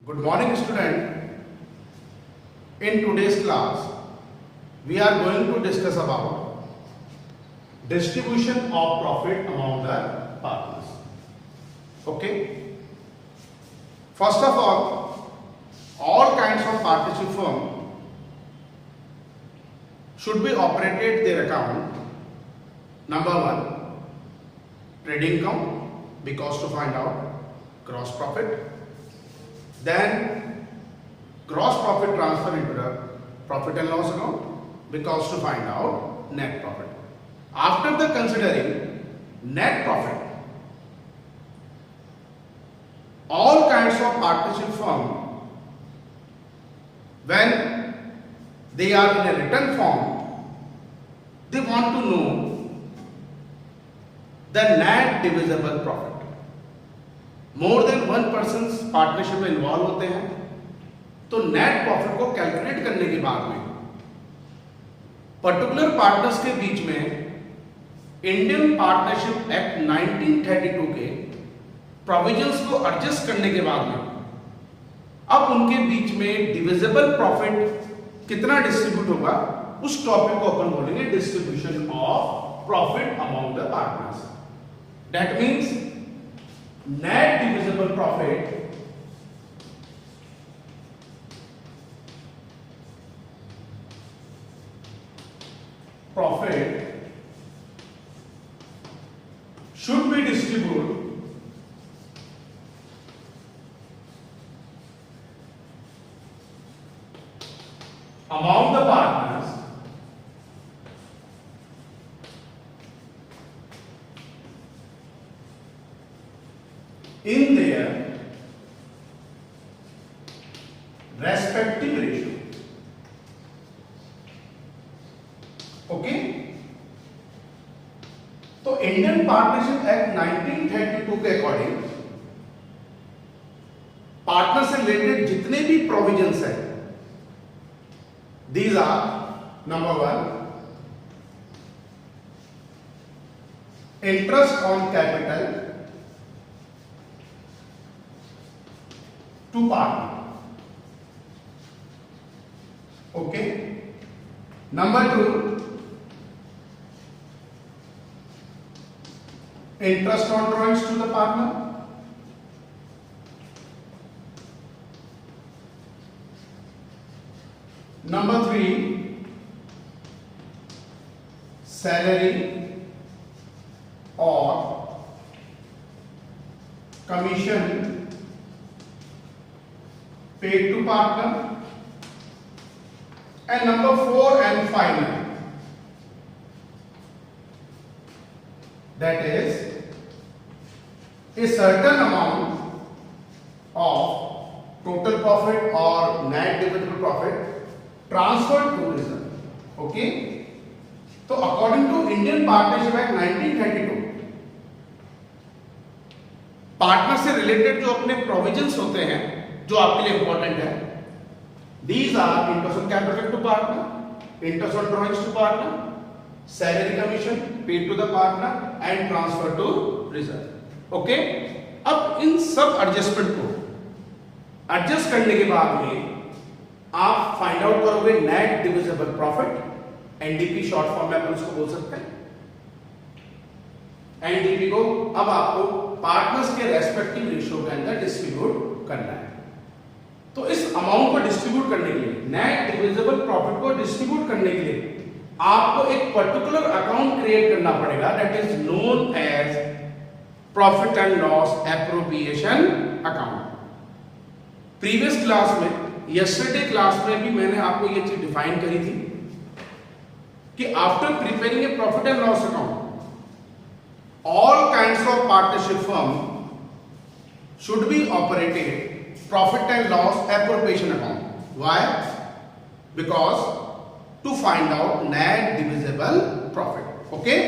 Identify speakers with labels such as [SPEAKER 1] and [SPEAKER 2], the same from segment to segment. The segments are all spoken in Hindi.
[SPEAKER 1] Good morning, student. In today's class, we are going to discuss about distribution of profit among the partners. Okay. First of all kinds of partnership firm should be operated their account. Number one, trading account, because to find out gross profit. Then gross profit transfer into the profit and loss account, because to find out net profit. After the considering net profit, all kinds of partnership firm, when they are in a written form, they want to know the net divisible profit. More than one person partnership में इन्वॉल्व होते हैं तो नेट प्रॉफिट को कैलकुलेट करने के बाद में पर्टिकुलर पार्टनर्स के बीच में इंडियन पार्टनरशिप एक्ट 1932 के प्रोविजंस को एडजस्ट करने के बाद में अब उनके बीच में डिविजिबल प्रॉफिट कितना डिस्ट्रीब्यूट होगा, उस टॉपिक को अपन बोलेंगे distribution of profit among the partners. That means net divisible profit should be distributed among the partners in their respective ratio. Okay, तो इंडियन पार्टनरशिप एक्ट 1932 के अकॉर्डिंग पार्टनर से रिलेटेड जितने भी प्रोविजंस हैं, these are number one, interest on capital to partner. Okay. Number two, interest on drawings to the partner. Number three, salary or commission paid to partner. And number four and final, that is a certain amount of total profit or net divisible profit transferred to reserve. Okay, so according to Indian Partnership Act 1932, partner से रिलेटेड जो अपने प्रोविजंस होते हैं जो आपके लिए इंपॉर्टेंट है, these are interest on capital to partner, interest on drawings to partner, salary commission paid to the partner and transfer to reserve. Okay, अब इन सब एडजस्टमेंट को एडजस्ट करने के बाद में आप फाइंड आउट करोगे net divisible profit, NDP short form में अपन उसको बोल सकते हैं. एनडीपी को अब आपको पार्टनर्स के रेस्पेक्टिव रेशियो के अंदर डिस्ट्रीब्यूट करना है. तो इस अमाउंट को डिस्ट्रीब्यूट करने के लिए, नेट डिविजिबल प्रॉफिट को डिस्ट्रीब्यूट करने के लिए आपको एक पर्टिकुलर अकाउंट क्रिएट करना पड़ेगा, that is known as profit and loss appropriation account. Previous class में, यस्टरडे क्लास में भी मैंने आपको ये चीज डिफाइन करी थी कि after preparing A profit and loss account, all kinds of partnership firm should be operated profit and loss appropriation account. Why? Because to find out net divisible profit. Okay?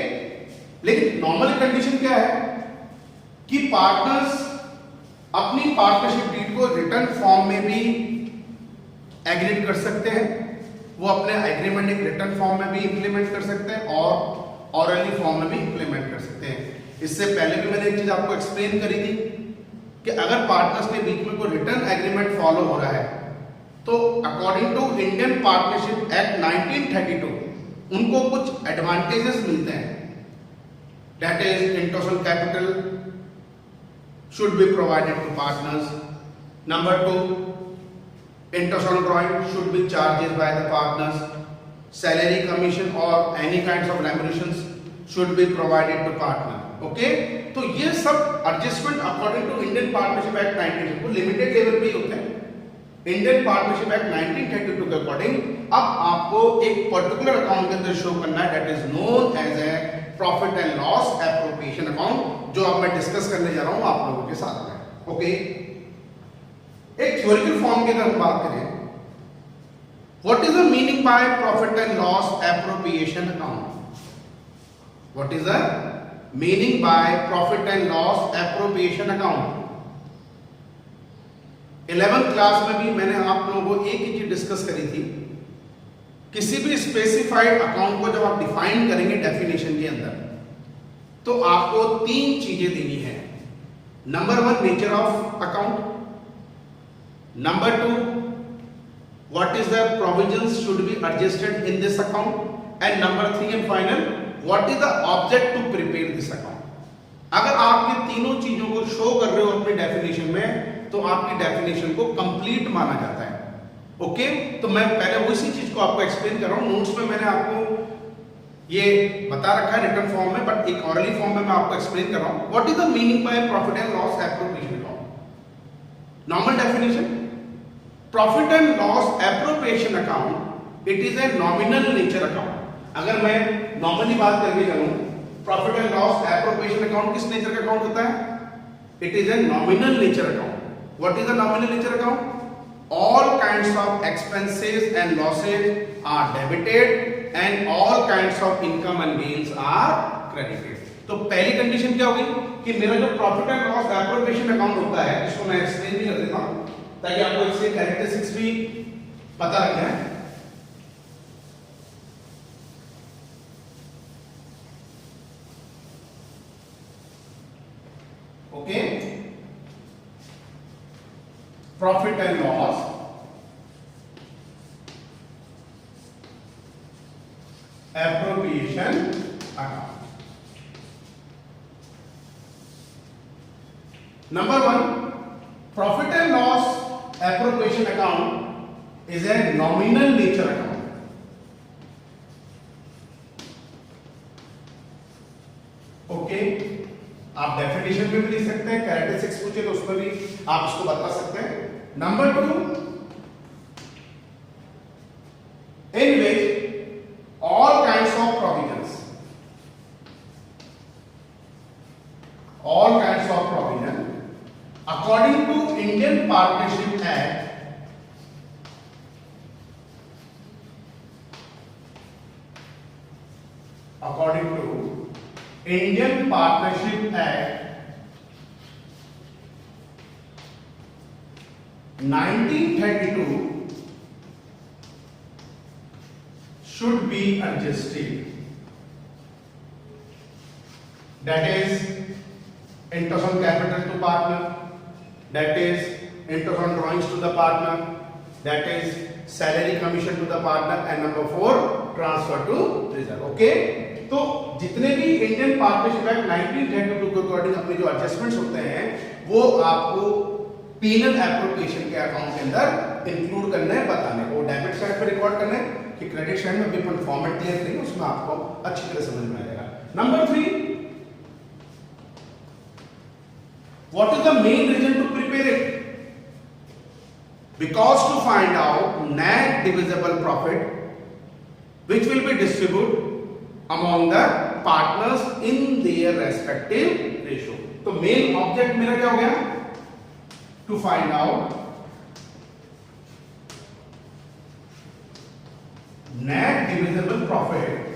[SPEAKER 1] लेकिन नॉर्मल कंडीशन क्या है कि पार्टनर्स अपनी पार्टनरशिप डीड को रिटर्न फॉर्म में भी एग्रीड कर सकते हैं, वो अपने एग्रीमेंट एक रिटर्न फॉर्म में भी इंप्लीमेंट कर सकते हैं और ऑरली फॉर्म में भी इंप्लीमेंट कर सकते हैं. इससे पहले भी मैंने एक चीज आपको एक्सप्लेन करी थी कि अगर पार्टनर्स के बीच में कोई रिटर्न एग्रीमेंट फॉलो हो रहा है तो according to Indian partnership act 1932 उनको कुछ एडवांटेजेस मिलते हैं। That is international capital should be provided to partners. Number 2, international drawing should be charged by the partners. Salary, commission or any kinds of remunerations should be provided to partner. Okay? तो ये सब adjustment according to Indian partnership act 1932 को लिमिटेड लेवल पे ही होते हैं। इंडियन पार्टनरशिप एक्ट 1932 के अकॉर्डिंग अब आपको एक पर्टिकुलर अकाउंट के अंदर शो करना है, that is known as a profit and loss appropriation account, जो अब मैं डिस्कस करने जा रहा हूं आप लोगों के साथ में। ओके, एक थ्योरिकल फॉर्म की अगर हम बात करें, what is the meaning by profit and loss appropriation account? What is the meaning by profit and loss appropriation account? 11th class में भी मैंने आप लोगों को एक ही चीज डिस्कस करी थी, किसी भी स्पेसिफाइड अकाउंट को जब आप डिफाइन करेंगे डेफिनेशन के अंदर तो आपको 3 चीजें देनी है। Number 1, nature of account. Number 2, what is the provisions should be adjusted in this account, and number 3 and final, what is the object to prepare this account. अगर आप ये तीनों चीजों को शो कर रहे हो अपनी डेफिनेशन में तो आपकी डेफिनेशन को कंप्लीट माना जाता है। ओके, तो मैं पहले उसी चीज को आपको एक्सप्लेन कर रहा हूं। नोट्स में मैंने आपको ये बता रखा है रिटर्न फॉर्म में, बट एक ऑरली फॉर्म में मैं आपको एक्सप्लेन कर रहा हूं। What is the meaning by profit and loss appropriation account? Normal definition, profit and loss appropriation account it is a nominal nature account. अगर मैं नॉर्मली बात करके चलूं, profit and loss appropriation account किस नेचर का अकाउंट होता है? It is a nominal nature account. What is the nominal nature account? All kinds of expenses and losses are debited and all kinds of income and gains are credited. तो पहली कंडीशन क्या होगी कि मेरा जो profit and loss appropriation account होता है, इसको मैं एक्सप्लेन भी कर देता हूं ताकि आपको इसके कैरेक्टरिस्टिक्स भी पता लग जाए। Okay, profit and loss appropriation account. Number 1, profit and loss appropriation account is a nominal nature account. Okay, आप डेफिनेशन में भी लिख सकते हैं, कैरेक्टरिस्टिक्स पूछे तो उसमें भी आप इसको बता सकते हैं। Number 2, in which all kinds of provisions, all kinds of provision according to Indian Partnership Act, according to Indian Partnership Act 1932 should be adjusted. That is interest on capital to partner, that is interest on drawings to the partner, that is salary commission to the partner, and number 4 transfer to reserve. Okay, तो जितने भी इंडियन पार्टनरशिप एक्ट 1932 के अकॉर्डिंग अपने जो एडजस्टमेंट्स होते हैं वो आपको पीनल एप्रोप्रिएशन के अकाउंट के अंदर इंक्लूड करने हैं, बताने वो डेबिट साइड पे रिकॉर्ड करने कि क्रेडिट साइड में भी फॉर्मेट क्लियर करेंगे, उसमें आपको अच्छी तरह समझ में आएगा। Number 3, what is the main reason to prepare it? Because to find out net divisible profit which will be distributed among the partners in their respective ratio. तो मेन ऑब्जेक्ट मेरा क्या हो गया? To find out net divisible profit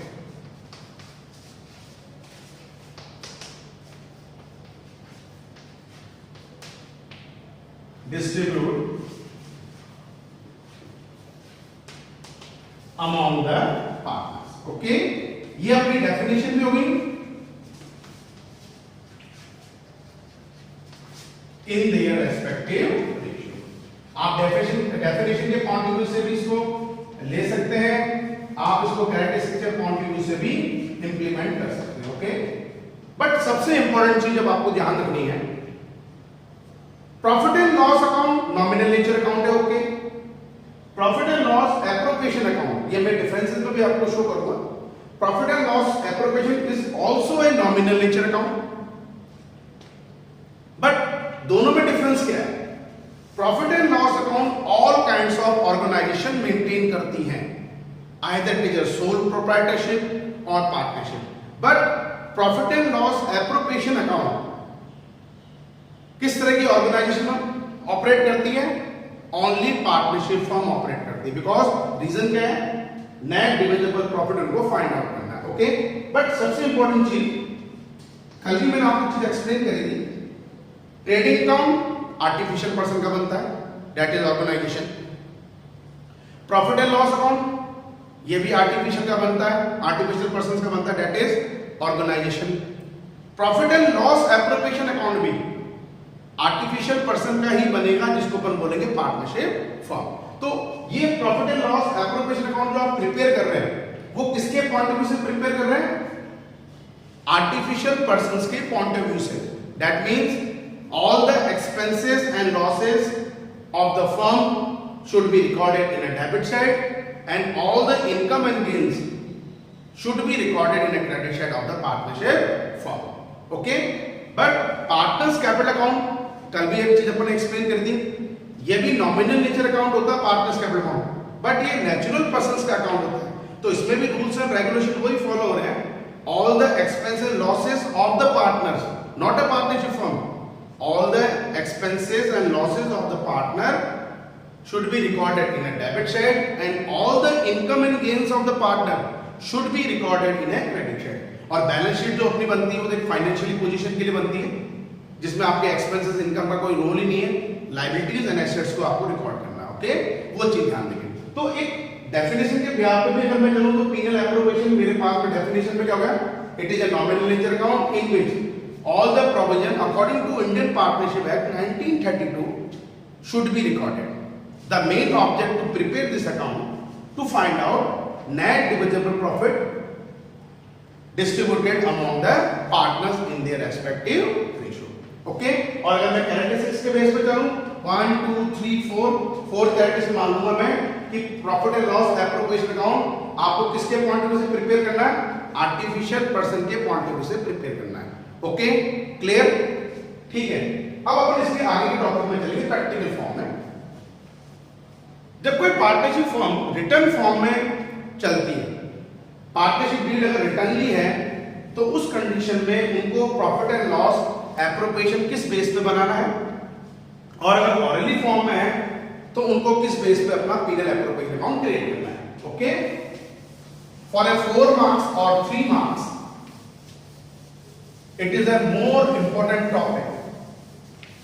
[SPEAKER 1] distribute among the partners. Okay, ये अपनी डेफिनेशन भी हो गई। In their respective ratio. आप डेफिनेशन के पॉइंट ऑफ व्यू से भी इसको ले सकते हैं, आप इसको कैरेक्टरिस्टिक के पॉइंट ऑफ व्यू से भी इंप्लीमेंट कर सकते हैं। ओके, बट सबसे इंपॉर्टेंट चीज अब आपको ध्यान रखनी है, profit and loss account nominal nature account है। Okay, profit and loss appropriation account, ये मैं डिफरेंसेस में भी आपको शो करूंगा। Profit and loss appropriation is also a nominal nature account, but दोनों में डिफरेंस क्या है? Profit and loss account all kinds of organisation maintain करती हैं, either it is a sole proprietorship और partnership. But profit and loss appropriation account किस तरह की ऑर्गेनाइजेशन ऑपरेट करती है? ओनली पार्टनरशिप फर्म ऑपरेट करती है। बिकॉज रीजन क्या है? नेट डिविजिबल प्रॉफिट उनको फाइंड आउट करना है। ओके, बट सबसे इंपॉर्टेंट चीज कल भी मैंने आपको चीज एक्सप्लेन करी थी, ट्रेडिंग अकाउंट आर्टिफिशियल पर्सन का बनता है, that is organisation. Profit and loss account ये भी आर्टिफिशियल का बनता है, आर्टिफिशियल पर्सन का बनता है, that is organisation. Profit and loss appropriation account भी आर्टिफिशियल पर्सन का ही बनेगा, जिसको अपन बोलेंगे पार्टनरशिप फर्म। तो ये profit and loss appropriation account जो आप प्रिपेयर कर रहे हैं वो किसके पॉइंट ऑफ व्यू से प्रिपेयर कर रहे हैं? आर्टिफिशियल पर्संस के पॉइंट ऑफ व्यू से। That means all the expenses and losses of the firm should be recorded in a debit side and all the income and gains should be recorded in a credit side of the partnership firm. Okay, but partners capital account कल भी एक चीज अपन ने एक्सप्लेन कर दी, ये भी नॉमिनल नेचर अकाउंट होता है पार्टनर्स कैपिटल अकाउंट, बट ये नेचुरल पर्संस का अकाउंट होता है। तो इसमें भी रूल्स एंड रेगुलेशन वही फॉलो हो रहे हैं, all the expenses losses of the partners, not a partnership firm. All the expenses and losses of the partner should be recorded in a debit side and all the income and gains of the partner should be recorded in a credit side. और बैलेंस शीट जो अपनी बनती है वो एक फाइनेंशियली पोजीशन के लिए बनती है, जिसमें आपके एक्सपेंसेस इनकम का कोई रोल ही नहीं है, लायबिलिटीज एंड एसेट्स को आपको रिकॉर्ड करना है। ओके, वो चीज ध्यान देंगे। तो एक डेफिनेशन के ब्याह पे भी अगर मैं चलूं तो पीनल एप्रोप्रिएशन मेरे पास में डेफिनेशन में क्या होगा? It is a nominal nature account in which all the provision according to Indian Partnership Act 1932 should be recorded. The main object to prepare this account to find out net divisible profit distributed among the partners in their respective ratio. Okay, और अगर मैं कैरेक्टरिस्टिक्स के बेस पे चलूं 1 2 3 4 कैरेक्टरिस्टिक्स मान लूंगा मैं कि profit and loss appropriation account आपको किसके पॉइंट ऑफ व्यू से प्रिपेयर करना है? आर्टिफिशियल पर्सन के पॉइंट ऑफ व्यू से प्रिपेयर करना है। Okay, clear? ठीक है, अब अपन इसके आगे के टॉपिक में चलेंगे, प्रैक्टिकल फॉर्म में। जब कोई पार्टनरशिप फॉर्म रिटर्न फॉर्म में चलती है, पार्टनरशिप डीड अगर रिटर्नली है तो उस कंडीशन में उनको प्रॉफिट एंड लॉस एप्रोप्रिएशन किस बेस पे बनाना है, और अगर ऑरली फॉर्म में है तो उनको किस बेस पे अपना पीनल एप्रोप्रिएशन अकाउंट क्रिएट करना है। ओके, फॉर ए 4 मार्क्स और 3 marks it is a more important topic,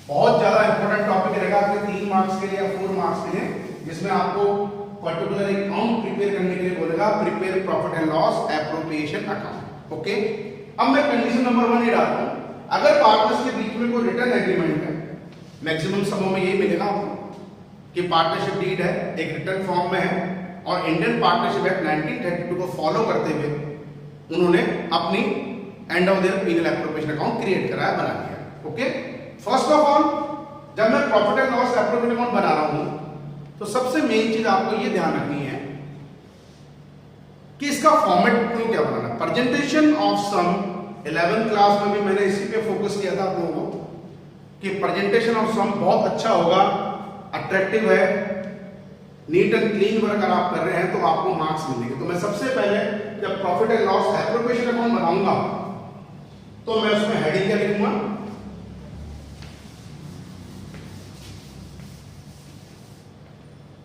[SPEAKER 1] बहुत ज्यादा इंपॉर्टेंट टॉपिक रहेगा आपके 3 मार्क्स के लिए या 4 मार्क्स के लिए, जिसमें आपको पर्टिकुलर अकाउंट प्रिपेयर करने के लिए बोलेगा prepare profit and loss appropriation account. Okay, अब मैं कंडीशन नंबर 1 ही डालता हूं, अगर पार्टनर्स के बीच में कोई रिटर्न एग्रीमेंट है, मैक्सिमम समों में यही मिलेगा आपको कि पार्टनरशिप डीड है, एक रिटर्न फॉर्म में है और इंडियन पार्टनरशिप एक्ट 1932 को फॉलो करते हुए उन्होंने अपनी end of their P and L appropriation account create कराया, बना लिया। ओके, फर्स्ट ऑफ ऑल जब मैं profit and loss appropriation account बना रहा हूं तो सबसे मेन चीज आपको ये ध्यान रखनी है कि इसका फॉर्मेट को क्या बनाना। Presentation of some 11th class में भी मैंने इसी पे फोकस किया था आप लोगों को कि प्रेजेंटेशन ऑफ सम बहुत अच्छा होगा, अट्रैक्टिव है, नीट एंड क्लीन वर्क अगर आप कर रहे हैं तो आपको मार्क्स मिलेंगे। तो मैं सबसे पहले जब profit and loss appropriation account बनाऊंगा तो मैं उसमें हेडिंग क्या लिखूंगा?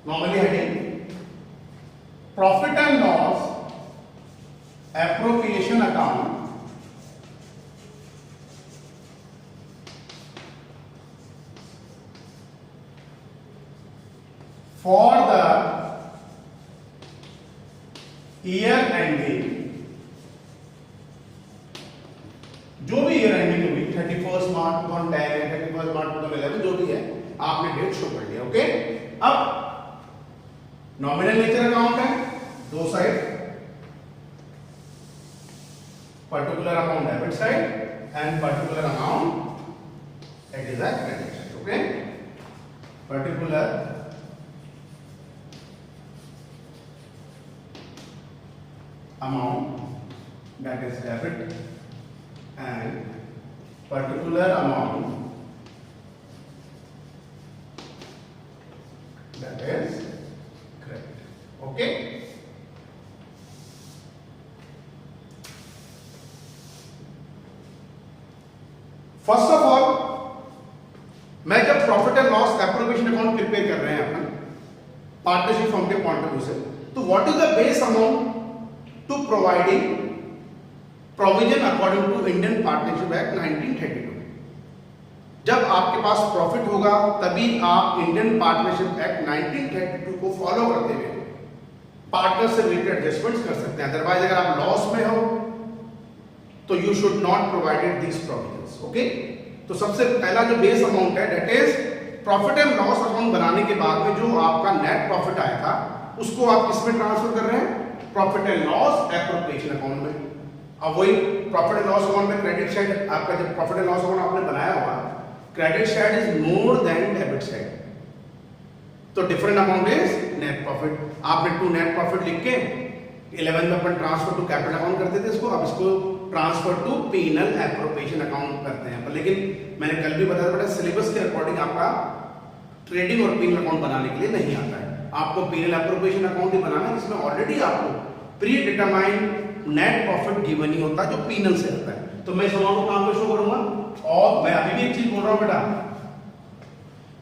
[SPEAKER 1] Normally heading profit and loss appropriation account for the year ending, जो भी ईयर एंडिंग होगी 31st मार्च 2010 31st मार्च 2011 अब नॉमिनल नेचर अकाउंट है, दो side, particular amount debit side and particular amount it is a credit side. Okay, particular amount that is debit and particular amount that is credit. Okay, first of all मैं जब profit and loss appropriation account prepare कर रहे हैं अपन पार्टनरशिप फर्म के पॉइंट ऑफ व्यू से, तो what is the base amount to providing provision according to Indian Partnership Act 1932. जब आपके पास प्रॉफिट होगा तभी आप इंडियन पार्टनरशिप एक्ट 1932 को फॉलो करते हुए पार्टनर से रिलेटेड एडजस्टमेंट्स कर सकते हैं. अदरवाइज अगर आप लॉस में हो तो you should not provided this provisions. Okay, तो सबसे पहला जो बेस अमाउंट है that is profit and loss account बनाने के बाद में जो आपका नेट प्रॉफिट आया था उसको आप किसमें ट्रांसफर कर रहे हैं? Profit and loss appropriation account में. अब वही प्रॉफिट एंड लॉस अकाउंट में क्रेडिट साइड आपका जब प्रॉफिट एंड लॉस अकाउंट आपने बनाया हुआ, credit side is more than debit side, तो different amount is net profit. आपने टू नेट प्रॉफिट लिख के 11 में अपन ट्रांसफर टू कैपिटल अकाउंट करते थे इसको, अब इसको transfer to P and L appropriation account करते हैं. लेकिन मैंने कल भी बताया बेटा सिलेबस के अकॉर्डिंग आपका ट्रेडिंग और पीनल अकाउंट बनाने के लिए नहीं आता है. आपको पीनल एप्रोप्रिएशन अकाउंट ही बनाना है जिसमें ऑलरेडी आपको predetermined net profit given ही होता है जो पीनल से आता है. तो मैं इस अमाउंट को कहां पे शो करूंगा? और मैं अभी भी एक चीज बोल रहा हूं बेटा,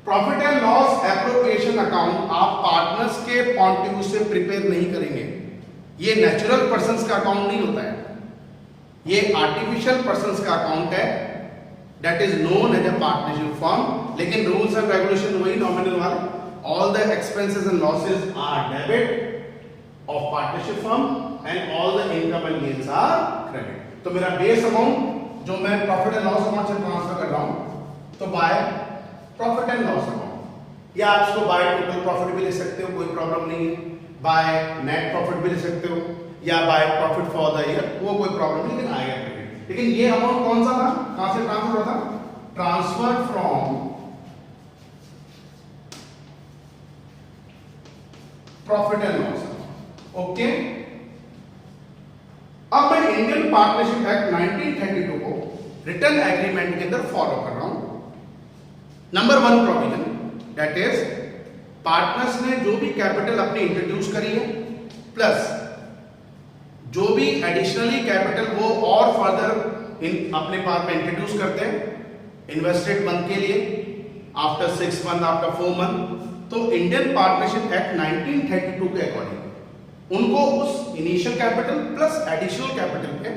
[SPEAKER 1] profit and loss appropriation account आप पार्टनर्स के पॉइंट ऑफ व्यू से प्रिपेयर नहीं करेंगे. ये नेचुरल पर्संस का अकाउंट नहीं होता है, ये आर्टिफिशियल पर्संस का अकाउंट है that is known as a partnership firm. लेकिन रूल्स एंड रेगुलेशन वही नॉमिनल वाले. All the expenses and losses are debit of partnership firm and all the income and gains are credit. तो मेरा बेस अमाउंट जो मैं प्रॉफिट एंड लॉस अकाउंट से ट्रांसफर कर रहा हूं तो by profit and loss account, या आप इसको बाय टोटल प्रॉफिट भी ले सकते हो, कोई प्रॉब्लम नहीं है. बाय नेट प्रॉफिट भी ले सकते हो या by profit for the year, वो कोई प्रॉब्लम नहीं, लेकिन आएगा क्रेडिट. लेकिन ये अमाउंट कौन सा था, कहां से ट्रांसफर हुआ था? Transfer from profit and loss. Okay, अब मैं इंडियन पार्टनरशिप एक्ट 1932 को रिटर्न एग्रीमेंट के अंदर फॉलो कर रहा हूं. Number 1 provision that is partners ने जो भी कैपिटल अपनी इंट्रोड्यूस करी है प्लस जो भी एडिशनली कैपिटल वो और फर्दर इन अपने पास में इंट्रोड्यूस करते हैं इन्वेस्टेड मंथ के लिए आफ्टर 6 मंथ आफ्टर 4 मंथ, तो इंडियन पार्टनरशिप एक्ट 1932 के अकॉर्डिंग उनको उस initial capital plus additional capital पे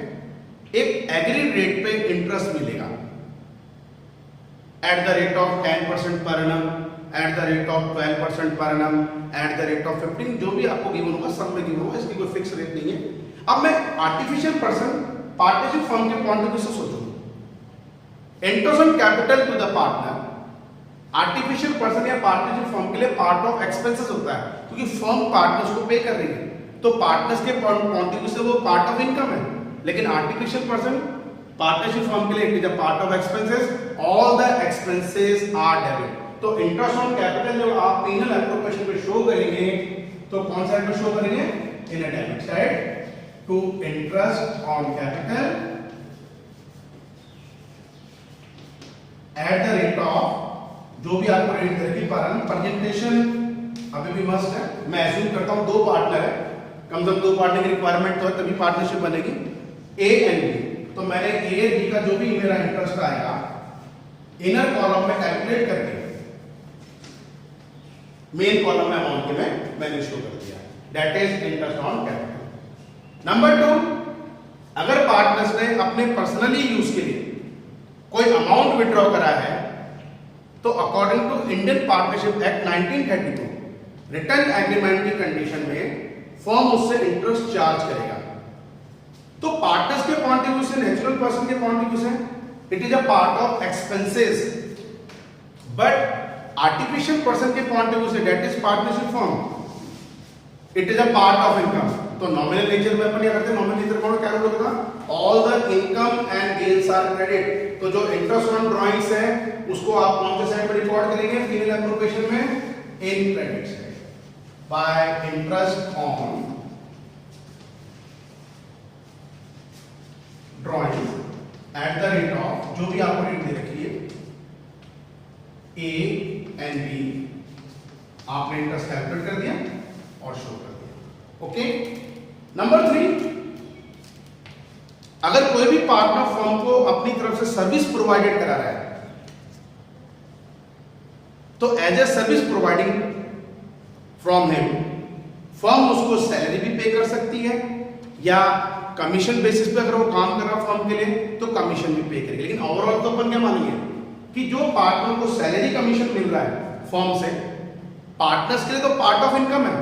[SPEAKER 1] एक एग्रीड रेट पे इंटरेस्ट मिलेगा eight the rate of 10% per annum, eight the rate of 12% per annum, eight the rate of 15, जो भी आपको गिवन होगा सब में गिवन होगा, इसकी कोई फिक्स रेट नहीं है. अब मैं आर्टिफिशियल पर्सन पार्टनरशिप फर्म के पॉइंट ऑफ व्यू से सोचूं, interest on capital to the partner artificial person या पार्टनरशिप फर्म के लिए पार्ट ऑफ एक्सपेंसेस होता है क्योंकि फर्म पार्टनर्स को पे कर रही है, तो पार्टनर्स के पॉइंट ऑफ व्यू से वो पार्ट ऑफ इनकम है. लेकिन आर्टिफिशियल पर्सन पार्टनरशिप फर्म के लिए it is a part of expenses, all the expenses are debit. तो इंटरेस्ट ऑन कैपिटल जब आप पीनल एप्रोप्रिएशन पे शो करेंगे तो कौन साइड पे शो करेंगे? In a debit side to interest on capital at the rate of जो भी आपको रेट करेगी प्रेजेंटेशन अभी भी मस्ट है. मैं एज्यूम करता हूं 2 पार्टनर है, कम से कम 2 पार्टनर की रिक्वायरमेंट तो है तभी पार्टनरशिप बनेगी. ए एंड बी, तो मैंने ए बी का जो भी मेरा इंटरेस्ट आएगा इनर कॉलम में कैलकुलेट करके मेन कॉलम में अमाउंट के मैंने शो कर दिया, that is interest on capital. Number 2, अगर पार्टनर्स ने अपने पर्सनली यूज के लिए कोई अमाउंट विड्रॉ करा है तो according to Indian partnership act 1932 written agreement की कंडीशन में फर्म उससे इंटरेस्ट चार्ज करेगा. तो पार्टनर्स के पॉइंट ऑफ व्यू से, नेचुरल पर्सन के पॉइंट ऑफ व्यू से it is a part of expenses, but artificial person के पॉइंट ऑफ व्यू से that is partnership form, it is a part of income. तो नॉमिनल नेचर में अपन क्या करते हैं, नॉमिनल नेचर कौन क्या होता है, all the income and gains are credit. तो जो इंटरेस्ट ऑन ड्राइंग्स है उसको आप कौन से साइड में रिकॉर्ड करेंगे, फिनल एप्रोप्रिएशन में in credit side by interest on drawing eight the rate of, जो भी आपको रेट दे रखी है ए एंड बी, आपने इंटरेस्ट कैलकुलेट कर दिया और शो कर दिया। ओके। नंबर 3, अगर कोई भी पार्टनर फर्म को अपनी तरफ से सर्विस प्रोवाइडेड करा रहा है तो as a service providing from him, firm उसको सैलरी भी पे कर सकती है या कमीशन बेसिस पे अगर वो काम कर रहा है फर्म के लिए तो कमीशन भी पे करेगी। लेकिन ओवरऑल तो अपन क्या मानेंगे कि जो पार्टनर को सैलरी कमीशन मिल रहा है फर्म से, पार्टनर्स के लिए तो पार्ट ऑफ इनकम है,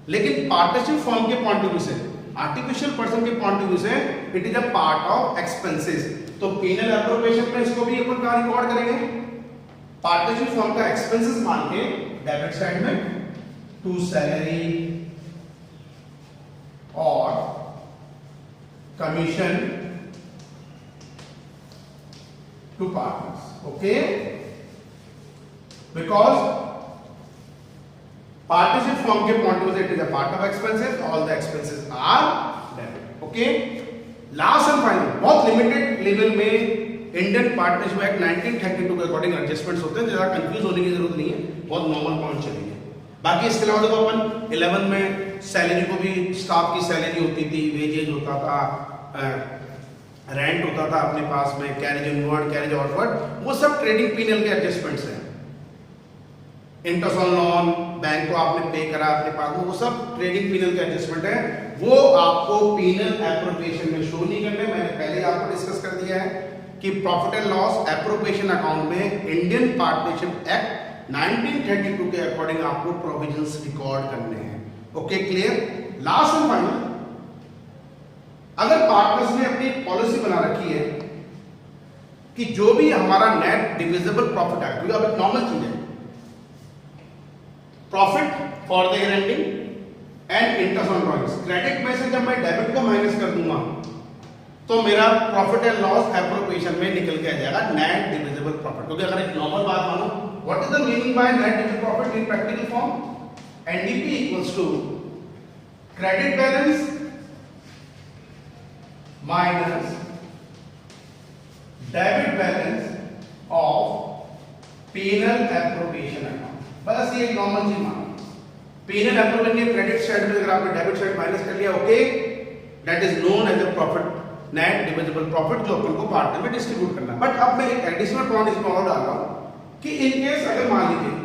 [SPEAKER 1] लेकिन पार्टनरशिप फर्म के पॉइंट ऑफ व्यू से, आर्टिफिशियल पर्सन के पॉइंट ऑफ व्यू से it is a part of expenses. तो पेनल एप्रोप्रिएशन में इसको भी अपन कहां रिकॉर्ड करेंगे, पार्टनरशिप फर्म का एक्सपेंसेस मान के डेबिट साइड में टू सैलरी और commission to partners. Okay, because partnership firm के point of view it is a part of expenses, all the expenses are debit. Okay, last and final, बहुत लिमिटेड लेवल में इंडियन पार्टनरशिप एक्ट 1932 के अकॉर्डिंग एडजस्टमेंट्स होते हैं, ज्यादा कंफ्यूज होने की जरूरत नहीं है, बहुत नॉर्मल पॉइंट चलेंगे। बाकी इसके अलावा देखो अपन 11 में सैलरी को भी, स्टाफ की सैलरी होती थी, वेजेज होता था, रेंट होता था अपने पास में, कैरेज इनवर्ड, कैरेज आउटवर्ड, वो सब ट्रेडिंग पीनल के एडजस्टमेंट्स हैं। इंटरेस्ट ऑन लोन बैंक को आपने पे करा अपने पास में, वो सब ट्रेडिंग पीनल का एडजस्टमेंट है, वो आपको पीनल एप्रोप्रिएशन में शो नहीं करने। मैंने पहले आपको डिस्कस कर दिया है कि profit and loss appropriation account में इंडियन पार्टनरशिप एक्ट 1932 के अकॉर्डिंग आपको प्रोविजंस रिकॉर्ड करने हैं। Okay, clear. Last and final, अगर पार्टनर्स ने अपनी पॉलिसी बना रखी है कि जो भी हमारा नेट डिविजिबल प्रॉफिट है, क्योंकि अब एक नॉर्मल चीज है, profit for the granting and interest on drawings, credit में से जब मैं डेबिट को माइनस कर दूंगा तो मेरा प्रॉफिट एंड लॉस एप्रोप्रिएशन में निकल के आ जाएगा नेट डिविजिबल प्रॉफिट। क्योंकि अगर एक नॉर्मल बात मानो, what is the meaning by net divisible profit in practical form, NDP equals to credit balance minus debit balance of P and L appropriation account. बस ये एक नॉर्मल चीज मानो, पीनल एप्रोप्रिएशन क्रेडिट साइड में अगर आपने डेबिट साइड माइनस कर लिया, okay, that is known as a profit, net divisible profit, जो अपन को पार्टनर में डिस्ट्रीब्यूट करना है। बट अब मैं एक एडिशनल पॉइंट इसमें और डाल रहा हूं कि इन केस अगर मान लीजिए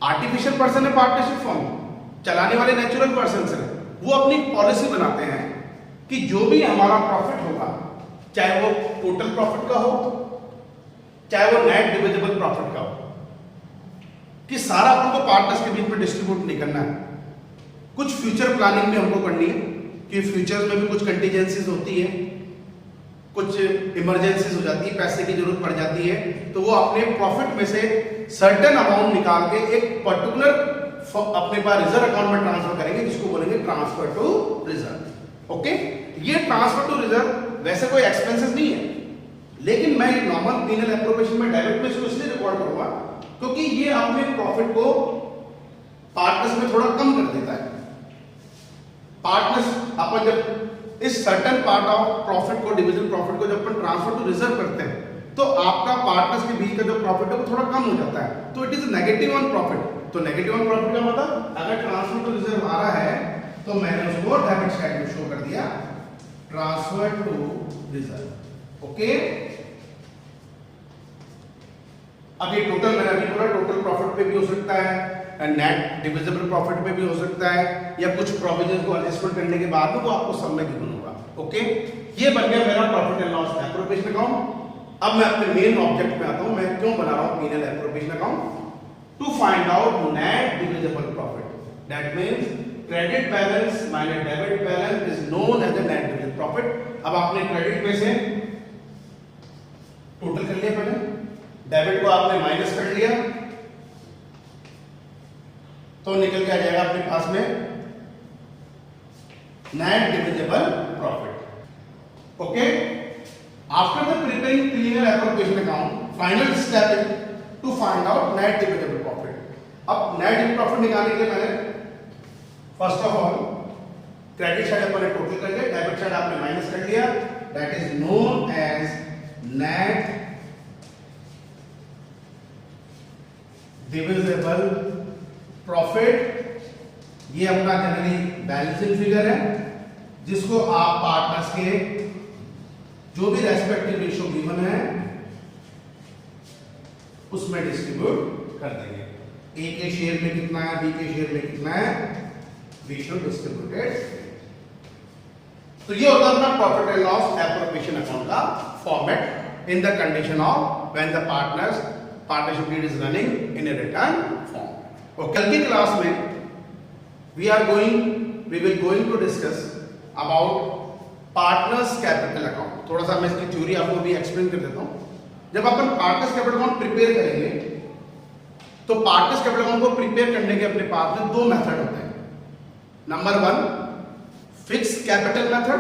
[SPEAKER 1] आर्टिफिशियल पर्सन है, पार्टनरशिप फर्म चलाने वाले नेचुरल पर्सन है, वो अपनी पॉलिसी बनाते हैं कि जो भी हमारा प्रॉफिट होगा, चाहे वो टोटल प्रॉफिट का हो चाहे वो नेट डिविजिबल प्रॉफिट का हो, कि सारा अपन को पार्टनर्स के बीच में डिस्ट्रीब्यूट नहीं करना है। कुछ फ्यूचर प्लानिंग भी हमको करनी है कि फ्यूचर में भी कुछ कंटीजेंसीज होती है, कुछ इमरजेंसीज हो जाती है, पैसे की जरूरत पड़ जाती है, तो वो अपने प्रॉफिट में से सर्टेन अमाउंट निकाल के एक पर्टिकुलर अपने पास रिजर्व अकाउंट में ट्रांसफर करेंगे, जिसको बोलेंगे ट्रांसफर टू रिजर्व। ओके, ये ट्रांसफर टू रिजर्व वैसे कोई एक्सपेंसेस नहीं है, लेकिन मैं नॉर्मल पीनल एप्रोप्रिएशन में डायरेक्ट में इसलिए रिकॉर्ड करूंगा क्योंकि ये अपने प्रॉफिट को पार्टनर्स में थोड़ा कम कर देता है। पार्टनर्स अपन जब इस सर्टेन पार्ट ऑफ प्रॉफिट को, डिविजिबल प्रॉफिट को जब अपन ट्रांसफर टू रिजर्व करते हैं तो आपका पार्टनर्स के बीच का जो प्रॉफिट है वो थोड़ा कम हो जाता है, तो it is negative on profit. तो नेगेटिव ऑन प्रॉफिट का मतलब अगर ट्रांसफर टू रिजर्व आ रहा है तो मैंने उसको डेबिट साइड में शो कर दिया, ट्रांसफर टू रिजर्व। ओके, अब ये टोटल मैंने अभी बोला, टोटल प्रॉफिट पे भी हो सकता है, नेट डिविजिबल प्रॉफिट पे भी हो सकता है, या कुछ प्रोविजन को एडजस्टमेंट करने के बाद में वो आपको सब में गिवन होगा। ओके, ये बन गया मेरा profit and loss appropriation account. अब मैं अपने मेन ऑब्जेक्ट में आता हूं, मैं क्यों बना रहा हूं P and L appropriation account, to find out net divisible profit, that means credit balance minus debit balance is known as a net divisible profit. अब आपने क्रेडिट में से टोटल कर लिया पहले,
[SPEAKER 2] डेबिट को आपने माइनस कर लिया तो निकल के आ जाएगा अपने पास में net divisible profit. Okay, after the preparing P&L appropriation account, final step is to find out net divisible profit. अब नेट डिविजिबल प्रॉफिट निकालने के लिए मैंने first of all credit side अपन ने टोटल कर लिया, डेबिट साइड आपने माइनस कर लिया, that is known as net divisible profit. ये अपना जनरली बैलेंसिंग फिगर है जिसको आप पार्टनर्स के जो भी रेस्पेक्टिव रेशियो गिवन है उसमें डिस्ट्रीब्यूट कर देंगे. ए के शेयर में कितना है, बी के शेयर में कितना है, वी शुड डिस्ट्रीब्यूट इट. तो ये होता है अपना profit and loss appropriation account का format in the condition of when the partnership deed is running in a written form. और कल की क्लास में we will going to discuss about partners capital account. थोड़ा सा मैं इसकी थ्योरी आपको भी एक्सप्लेन कर देता हूं. जब अपन पार्टनर्स कैपिटल अकाउंट प्रिपेयर करेंगे तो पार्टनर्स कैपिटल अकाउंट को प्रिपेयर करने के अपने पास में दो मेथड होते हैं. Number 1 fix capital method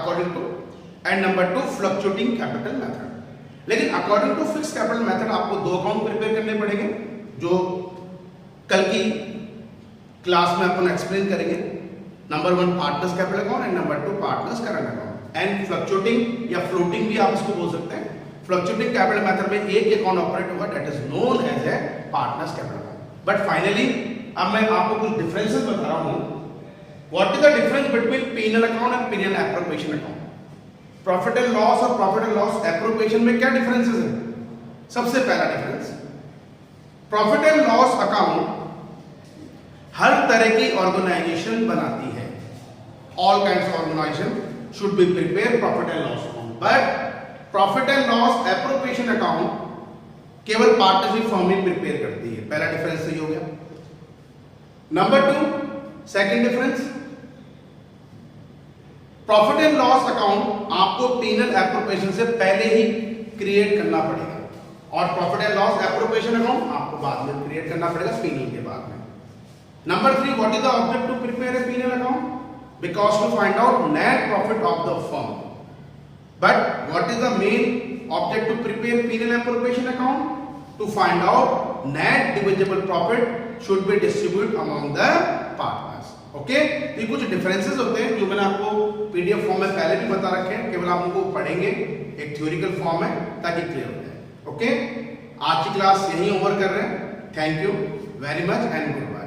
[SPEAKER 2] according to, and number 2 fluctuating capital method. लेकिन according to fix capital method आपको दो अकाउंट प्रिपेयर करने पड़ेंगे जो कल की क्लास में अपन एक्सप्लेन करेंगे. Number 1 partners capital account and number 2 partners current account. And fluctuating या फ्लोटिंग भी आप इसको बोल सकते हैं. फ्लक्चुएटिंग कैपिटल मेथड में एक अकाउंट ऑपरेट होगा, that is known as a partners capital account. But finally अब मैं आपको कुछ डिफरेंसेस बता रहा हूं. What is the difference between P&L account and P&L appropriation account. Profit and loss और प्रॉफिट एंड लॉस एप्रोप्रिएशन में क्या डिफरेंसेस है? सबसे पहला difference, profit and loss account हर तरह की ऑर्गेनाइजेशन बनाती है. All kinds of organisation should be prepare profit and loss account. But profit and loss appropriation account केवल पार्टनरशिप फर्म ही प्रिपेयर करती है. पहला डिफरेंस सही हो गया. Number 2 second difference, profit and loss account आपको P&L एप्रोप्रिएशन से पहले ही क्रिएट करना पड़ेगा और profit and loss appropriation account आपको बाद में क्रिएट करना पड़ेगा P&L के बाद में. Number 3, what is the object to prepare a P&L account? Because to find out net profit of the firm. But what is the main object to prepare P&L appropriation account? To find out net divisible profit should be distributed among the partners. Okay? तो ये कुछ differences होते हैं जो मैंने आपको PDF फॉर्म में पहले भी बता रखे हैं, केवल आप उनको पढ़ेंगे. एक थ्योरिकल फॉर्म है ताकि क्लियर हो जाए. ओके, आज की क्लास यहीं ओवर कर रहे हैं. Thank you very much and good bye.